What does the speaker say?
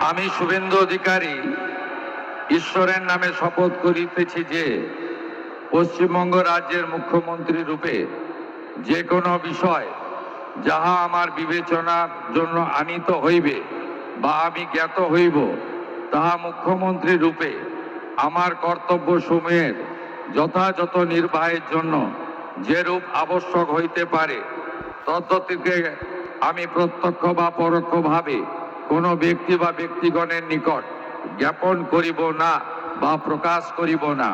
আমি শুভেন্দু অধিকারী ঈশ্বরের নামে শপথ করিতেছি যে পশ্চিমবঙ্গ রাজ্যের মুখ্যমন্ত্রী রূপে যে কোনো বিষয় যাহা আমার বিবেচনার জন্য আনীত হইবে বা আমি জ্ঞাত হইব, তাহা মুখ্যমন্ত্রী রূপে আমার কর্তব্য সমূহের যথাযথ নির্বাহের জন্য যেরূপ আবশ্যক হইতে পারে তদ্গতিকে আমি প্রত্যক্ষ বা পরোক্ষভাবে কোনো ব্যক্তি বা ব্যক্তিগণের নিকট জ্ঞাপন করিব না বা প্রকাশ করিব না।